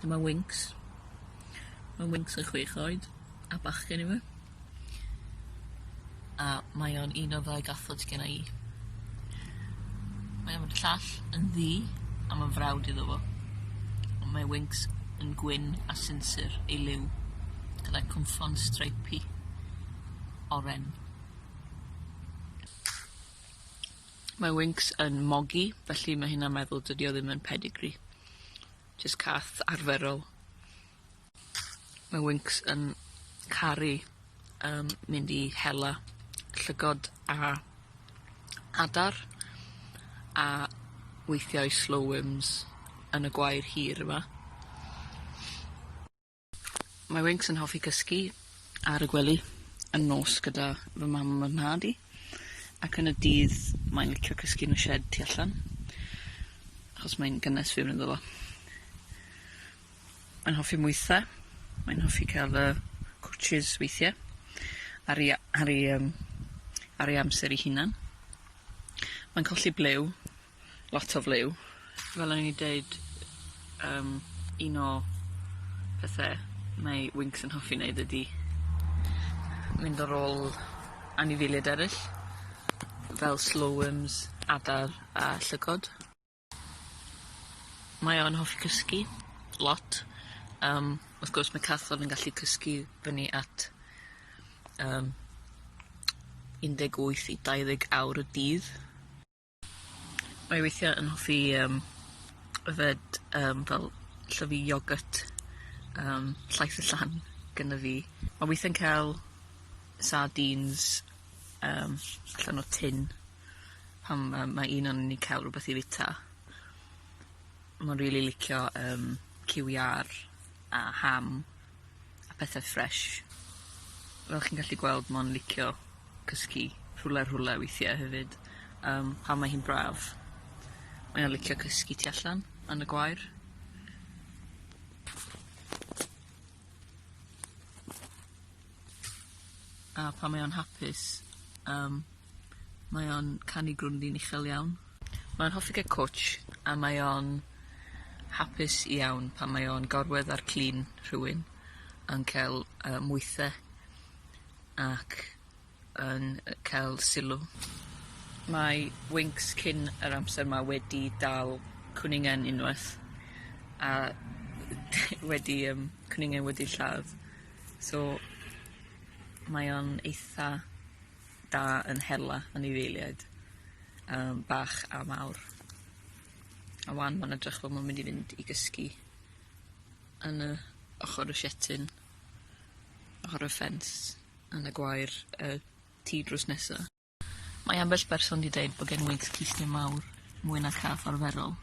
Dyma Winks. Mae Winks yn 6 oed, a bachgen i fe. A mae o'n un o ddau gathod gen i. Mae o'n llall yn ddu, a mae'n frawd iddo fo. Ond mae Winks yn gwyn a sinsir ei liw, gyda cwmffon streipy oren. Mae Winks yn mogi, felly mae hynna'n meddwl dydi o ddim yn pedigree. Just Cath arferol. Mae Winks yn caru mynd i hela llygod a adar, a weithiau slowworms yn y gwair hir yma. Mae Winks yn hoffi cysgu ar y gwely yn nos gyda fy mam a'n nhad i, ac yn y dydd mae'n licio cysgu yn y shed tu allan, achos mae'n gynnes fewn iddo fo. Mae'n hoffi mwytha, mae'n hoffi cael cwtshys weithiau ar ei amser ei hunan. Mae'n colli blew, lot o flew. Fel o'n i'n deud, un o pethau mae Winks yn hoffi wneud ydy mynd ar ôl anifeiliaid eraill, fel slowworms, adar a llygod. Mae o'n hoffi cysgu, lot. Wrth gwrs mae Cath yn gallu cysgu fyny at 18 i 20 awr y dydd. Mae weithiau yn hoffi yfed fel llyfu iogurt, llaeth y llan gyda fi. Mae weithiau'n cael sardines allan o tin pan mae un o'n ni'n cael rhywbeth i fita. Mae'n rili licio ciwiar a ham a pethau ffresh. Fel chi'n gallu gweld, mae'n licio cysgu rhwle weithiau hefyd. Pan mae hi'n braf, mae'n licio cysgu tu allan yn y gwair. A pan mae o'n hapus, mae o'n canu grwnddi'n uchel iawn. Mae'n hoffi gael cwtsh, a mae o'n hapus iawn pan mae o'n gorwedd ar clun rhywun yn cael mwythau ac yn cael sylw. Mae Winks cyn yr amser yma wedi dal cwningen unwaith, a cwningen wedi lladd. So mae o'n eitha da yn hela anifeiliaid, bach a mawr. A wan mae'n edrych fel mae'n mynd i fynd i gysgu yn y ochr y sietin, ochr y ffens, yn y gwair tŷ drws nesa. Mae ambell berson wedi dweud bod gen Winks cysgu mawr mwy na Cath arferol.